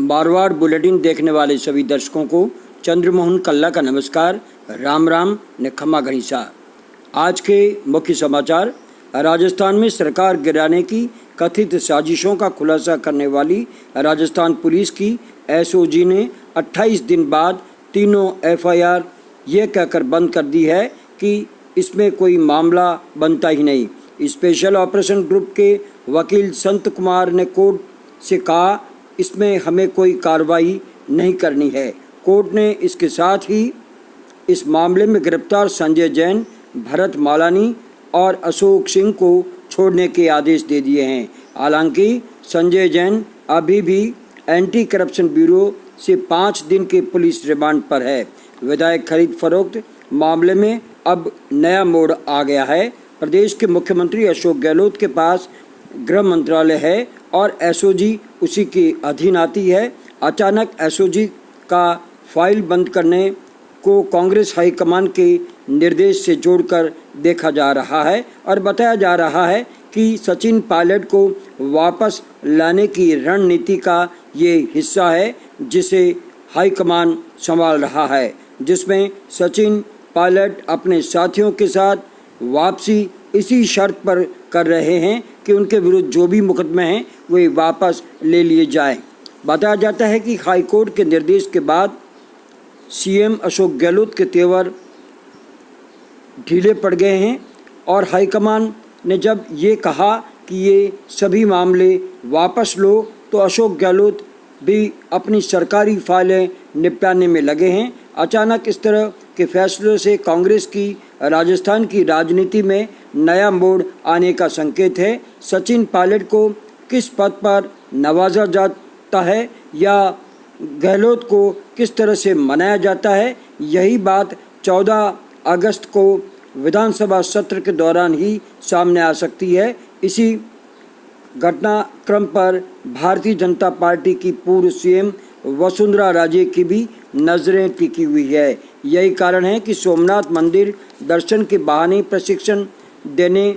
Marwar bulletin देखने वाले सभी दर्शकों को चंद्रमोहन कल्ला का नमस्कार। राम राम ने खम्मा गणिसा। आज के मुख्य समाचार। राजस्थान में सरकार गिराने की कथित साजिशों का खुलासा करने वाली राजस्थान पुलिस की एसओजी ने 28 दिन बाद तीनों एफआईआर ये कहकर बंद कर दी है कि इसमें कोई मामला बनता ही नहीं। स्पेशल ऑपरेशन ग्रुप के वकील संत कुमार ने कोर्ट से कहा, इसमें हमें कोई कार्रवाई नहीं करनी है। कोर्ट ने इसके साथ ही इस मामले में गिरफ्तार संजय जैन, भरत मालानी और अशोक सिंह को छोड़ने के आदेश दे दिए हैं। हालांकि संजय जैन अभी भी एंटी करप्शन ब्यूरो से 5 दिन के पुलिस रिमांड पर है। विधायक खरीद फरोख्त मामले में अब नया मोड़ आ गया है। प्रदेश के मुख्यमंत्री अशोक गहलोत के पास गृह मंत्रालय है और एसओजी उसी के अधीन आती है। अचानक एसओजी का फाइल बंद करने को कांग्रेस हाईकमान के निर्देश से जोड़कर देखा जा रहा है और बताया जा रहा है कि सचिन पायलट को वापस लाने की रणनीति का ये हिस्सा है जिसे हाईकमान संभाल रहा है, जिसमें सचिन पायलट अपने साथियों के साथ वापसी इसी शर्त पर कर रहे हैं कि उनके विरुद्ध जो भी मुकदमे हैं वे वापस ले लिए जाएं। बताया जाता है कि हाईकोर्ट के निर्देश के बाद सीएम अशोक गहलोत के तेवर ढीले पड़ गए हैं और हाईकमान ने जब ये कहा कि ये सभी मामले वापस लो तो अशोक गहलोत भी अपनी सरकारी फाइलें निपटाने में लगे हैं। अचानक इस तरह के फैसलों से कांग्रेस की राजस्थान की राजनीति में नया मोड़ आने का संकेत है। सचिन पायलट को किस पद पर नवाजा जाता है या गहलोत को किस तरह से मनाया जाता है, यही बात 14 अगस्त को विधानसभा सत्र के दौरान ही सामने आ सकती है। इसी घटनाक्रम पर भारतीय जनता पार्टी की पूर्व सीएम वसुंधरा राजे की भी नज़रें टिकी हुई है। यही कारण है कि सोमनाथ मंदिर दर्शन के बहाने प्रशिक्षण देने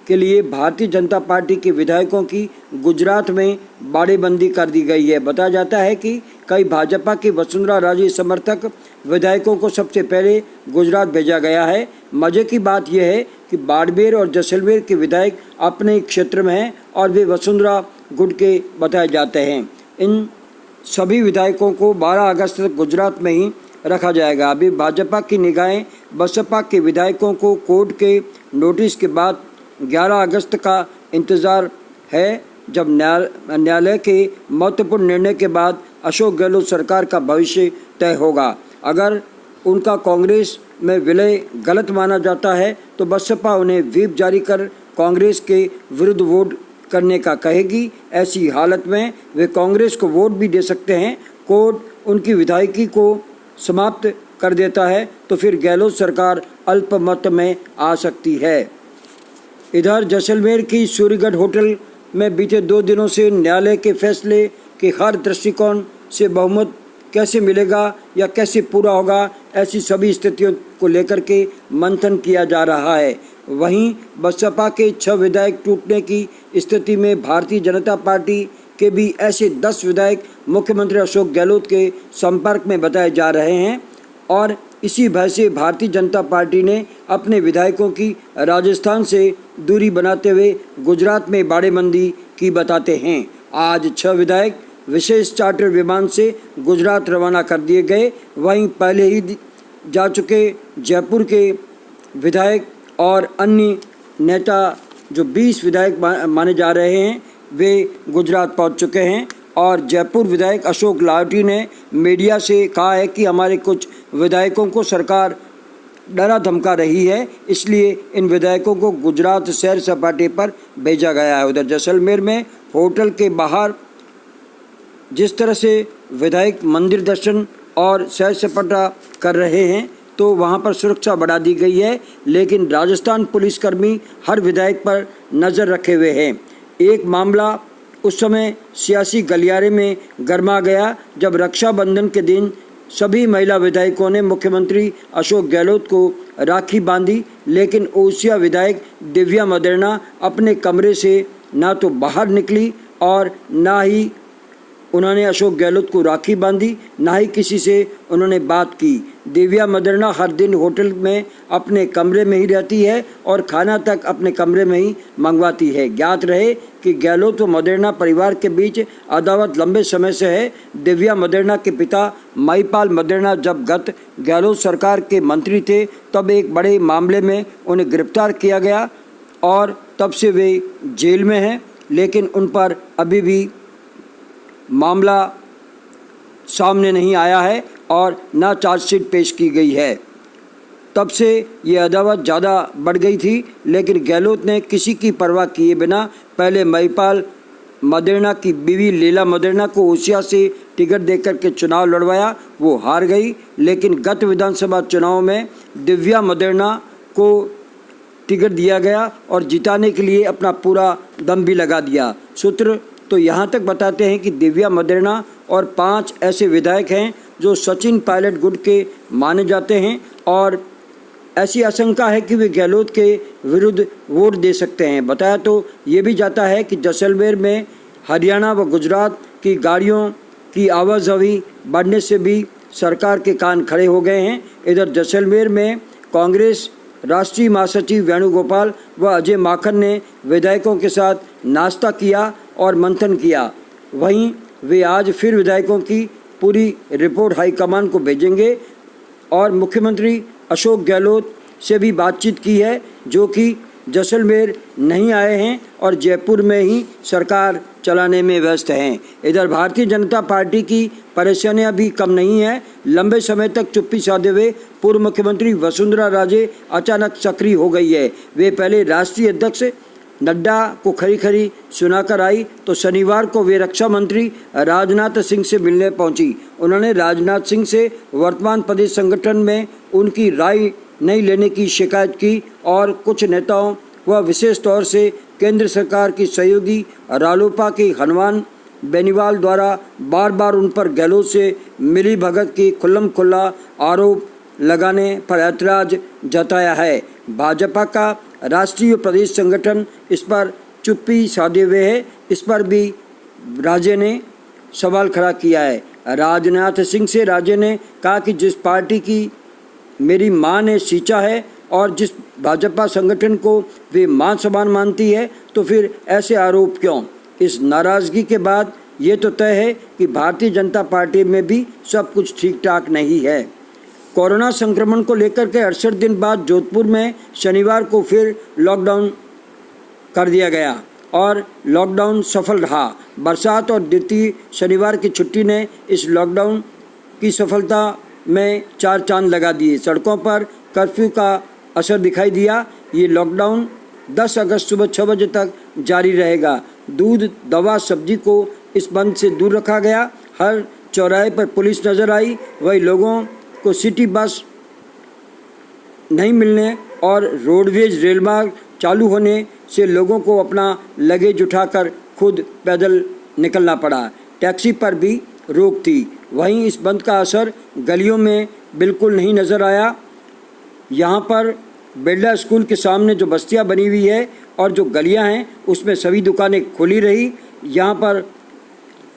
के लिए भारतीय जनता पार्टी के विधायकों की गुजरात में बाड़ेबंदी कर दी गई है। बताया जाता है कि कई भाजपा के वसुंधरा राजे समर्थक विधायकों को सबसे पहले गुजरात भेजा गया है। मज़े की बात यह है कि बाड़मेर और जैसलमेर के विधायक अपने क्षेत्र में हैं और वे वसुंधरा गुट के बताए जाते हैं। इन सभी विधायकों को 12 अगस्त तक गुजरात में ही रखा जाएगा। अभी भाजपा की निगाहें बसपा के विधायकों को कोर्ट के नोटिस के बाद 11 अगस्त का इंतज़ार है, जब न्यायालय के महत्वपूर्ण निर्णय के बाद अशोक गहलोत सरकार का भविष्य तय होगा। अगर उनका कांग्रेस में विलय गलत माना जाता है तो बसपा उन्हें व्हिप जारी कर कांग्रेस के विरुद्ध वोट करने का कहेगी। ऐसी हालत में वे कांग्रेस को वोट भी दे सकते हैं। कोर्ट उनकी विधायकी को समाप्त कर देता है तो फिर गहलोत सरकार अल्पमत में आ सकती है। इधर जैसलमेर की सूर्यगढ़ होटल में बीते 2 दिनों से न्यायालय के फैसले के हर दृष्टिकोण से बहुमत कैसे मिलेगा या कैसे पूरा होगा, ऐसी सभी स्थितियों को लेकर के मंथन किया जा रहा है। वहीं बसपा के 6 विधायक टूटने की स्थिति में भारतीय जनता पार्टी के भी ऐसे 10 विधायक मुख्यमंत्री अशोक गहलोत के संपर्क में बताए जा रहे हैं और इसी भय से भारतीय जनता पार्टी ने अपने विधायकों की राजस्थान से दूरी बनाते हुए गुजरात में बाड़ेबंदी की बताते हैं। आज 6 विधायक विशेष चार्टर विमान से गुजरात रवाना कर दिए गए। वहीं पहले ही जा चुके जयपुर के विधायक और अन्य नेता जो 20 विधायक माने जा रहे हैं वे गुजरात पहुंच चुके हैं और जयपुर विधायक अशोक लाहोटी ने मीडिया से कहा है कि हमारे कुछ विधायकों को सरकार डरा धमका रही है, इसलिए इन विधायकों को गुजरात सैर सपाटे पर भेजा गया है। उधर जैसलमेर में होटल के बाहर जिस तरह से विधायक मंदिर दर्शन और सैर सपाटा कर रहे हैं तो वहां पर सुरक्षा बढ़ा दी गई है, लेकिन राजस्थान पुलिसकर्मी हर विधायक पर नज़र रखे हुए हैं। एक मामला उस समय सियासी गलियारे में गर्मा गया जब रक्षाबंधन के दिन सभी महिला विधायकों ने मुख्यमंत्री अशोक गहलोत को राखी बांधी, लेकिन ओसिया विधायक दिव्या मदेरणा अपने कमरे से ना तो बाहर निकली और ना ही उन्होंने अशोक गहलोत को राखी बांधी, ना ही किसी से उन्होंने बात की। दिव्या मदेरणा हर दिन होटल में अपने कमरे में ही रहती है और खाना तक अपने कमरे में ही मंगवाती है। ज्ञात रहे कि गहलोत व मदेरणा परिवार के बीच अदावत लंबे समय से है। दिव्या मदेरणा के पिता महिपाल मदेरणा जब गत गहलोत सरकार के मंत्री थे तब एक बड़े मामले में उन्हें गिरफ्तार किया गया और तब से वे जेल में हैं, लेकिन उन पर अभी भी मामला सामने नहीं आया है और न चार्जशीट पेश की गई है। तब से ये अदावत ज़्यादा बढ़ गई थी, लेकिन गहलोत ने किसी की परवाह किए बिना पहले महिपाल मदेरणा की बीवी लीला मदेरणा को ओसिया से टिकट देकर के चुनाव लड़वाया। वो हार गई, लेकिन गत विधानसभा चुनाव में दिव्या मदेरणा को टिकट दिया गया और जिताने के लिए अपना पूरा दम भी लगा दिया। सूत्र तो यहाँ तक बताते हैं कि दिव्या मदेरणा और 5 ऐसे विधायक हैं जो सचिन पायलट गुट के माने जाते हैं और ऐसी आशंका है कि वे गहलोत के विरुद्ध वोट दे सकते हैं। बताया तो ये भी जाता है कि जैसलमेर में हरियाणा व गुजरात की गाड़ियों की आवाजाही बढ़ने से भी सरकार के कान खड़े हो गए हैं। इधर जैसलमेर में कांग्रेस राष्ट्रीय महासचिव वेणुगोपाल व अजय माकन ने विधायकों के साथ नाश्ता किया और मंथन किया। वहीं वे आज फिर विधायकों की पूरी रिपोर्ट हाईकमान को भेजेंगे और मुख्यमंत्री अशोक गहलोत से भी बातचीत की है, जो कि जैसलमेर नहीं आए हैं और जयपुर में ही सरकार चलाने में व्यस्त हैं। इधर भारतीय जनता पार्टी की परेशानियां भी कम नहीं है। लंबे समय तक चुप्पी साधे हुए पूर्व मुख्यमंत्री वसुंधरा राजे अचानक सक्रिय हो गई है। वे पहले राष्ट्रीय अध्यक्ष नड्डा को खरी खरी सुनाकर आई तो शनिवार को वे रक्षा मंत्री राजनाथ सिंह से मिलने पहुंची। उन्होंने राजनाथ सिंह से वर्तमान प्रदेश संगठन में उनकी राय नहीं लेने की शिकायत की और कुछ नेताओं व विशेष तौर से केंद्र सरकार की सहयोगी रालोपा के हनुमान बेनीवाल द्वारा बार बार उन पर गहलोत से मिली भगत की खुल्लम खुल्ला आरोप लगाने पर ऐतराज जताया है। भाजपा का राष्ट्रीय प्रदेश संगठन इस पर चुप्पी साधे हुए है। इस पर भी राजे ने सवाल खड़ा किया है। राजनाथ सिंह से राजे ने कहा कि जिस पार्टी की मेरी मां ने सींचा है और जिस भाजपा संगठन को वे मां समान मानती है, तो फिर ऐसे आरोप क्यों। इस नाराज़गी के बाद ये तो तय है कि भारतीय जनता पार्टी में भी सब कुछ ठीक ठाक नहीं है। कोरोना संक्रमण को लेकर के 68 दिन बाद जोधपुर में शनिवार को फिर लॉकडाउन कर दिया गया और लॉकडाउन सफल रहा। बरसात और द्वितीय शनिवार की छुट्टी ने इस लॉकडाउन की सफलता में 4 चांद लगा दिए। सड़कों पर कर्फ्यू का असर दिखाई दिया। ये लॉकडाउन 10 अगस्त सुबह 6 बजे तक जारी रहेगा। दूध, दवा, सब्जी को इस बंद से दूर रखा गया। हर चौराहे पर पुलिस नजर आई। वही लोगों को सिटी बस नहीं मिलने और रोडवेज रेल मार्ग चालू होने से लोगों को अपना लगेज उठाकर खुद पैदल निकलना पड़ा। टैक्सी पर भी रोक थी। वहीं इस बंद का असर गलियों में बिल्कुल नहीं नज़र आया। यहाँ पर बिरला स्कूल के सामने जो बस्तियाँ बनी हुई है और जो गलियाँ हैं उसमें सभी दुकानें खुली रही। यहाँ पर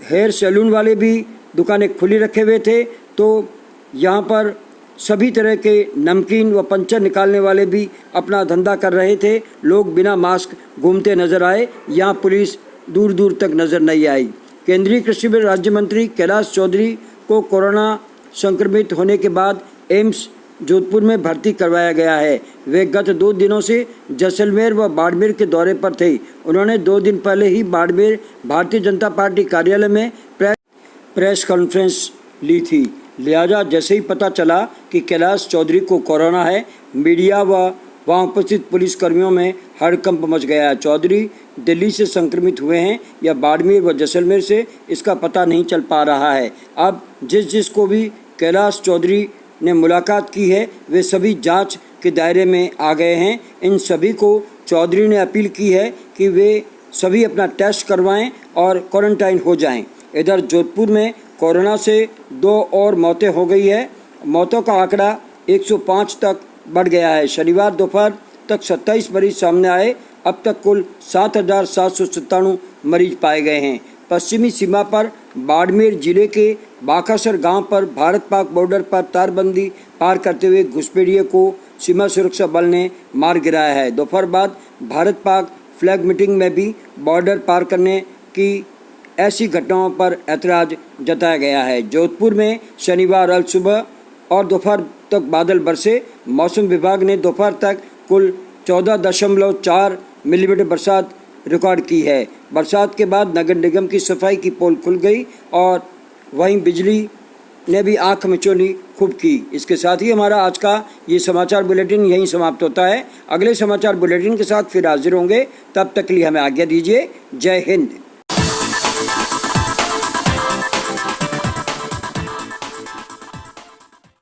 हेयर सैलून वाले भी दुकानें खुली रखे हुए थे, तो यहाँ पर सभी तरह के नमकीन व पंचर निकालने वाले भी अपना धंधा कर रहे थे। लोग बिना मास्क घूमते नजर आए। यहाँ पुलिस दूर दूर तक नजर नहीं आई। केंद्रीय कृषि राज्य मंत्री कैलाश चौधरी को कोरोना संक्रमित होने के बाद एम्स जोधपुर में भर्ती करवाया गया है। वे गत 2 दिनों से जैसलमेर व बाड़मेर के दौरे पर थे। उन्होंने 2 दिन पहले ही बाड़मेर भारतीय जनता पार्टी कार्यालय में प्रेस कॉन्फ्रेंस ली थी। लिहाजा जैसे ही पता चला कि कैलाश चौधरी को कोरोना है, मीडिया व वहाँ उपस्थित पुलिसकर्मियों में हड़कंप मच गया है। चौधरी दिल्ली से संक्रमित हुए हैं या बाड़मेर व जैसलमेर से, इसका पता नहीं चल पा रहा है। अब जिसको भी कैलाश चौधरी ने मुलाकात की है वे सभी जांच के दायरे में आ गए हैं। इन सभी को चौधरी ने अपील की है कि वे सभी अपना टेस्ट करवाएं और क्वारंटाइन हो जाएं। इधर जोधपुर में कोरोना से 2 और मौतें हो गई है। मौतों का आंकड़ा 105 तक बढ़ गया है। शनिवार दोपहर तक 27 मरीज सामने आए। अब तक कुल 7,797 मरीज पाए गए हैं। पश्चिमी सीमा पर बाड़मेर जिले के बाकासर गांव पर भारत पाक बॉर्डर पर तारबंदी पार करते हुए घुसपैठियों को सीमा सुरक्षा बल ने मार गिराया है। दोपहर बाद भारत पाक फ्लैग मीटिंग में भी बॉर्डर पार करने की ऐसी घटनाओं पर ऐतराज जताया गया है। जोधपुर में शनिवार अल सुबह और दोपहर तक बादल बरसे। मौसम विभाग ने दोपहर तक कुल 14.4 मिलीमीटर बरसात रिकॉर्ड की है। बरसात के बाद नगर निगम की सफाई की पोल खुल गई और वहीं बिजली ने भी आंख मिचौनी खूब की। इसके साथ ही हमारा आज का ये समाचार बुलेटिन यहीं समाप्त होता है। अगले समाचार बुलेटिन के साथ फिर हाजिर होंगे, तब तक के लिए हमें आज्ञा दीजिए। जय हिंद।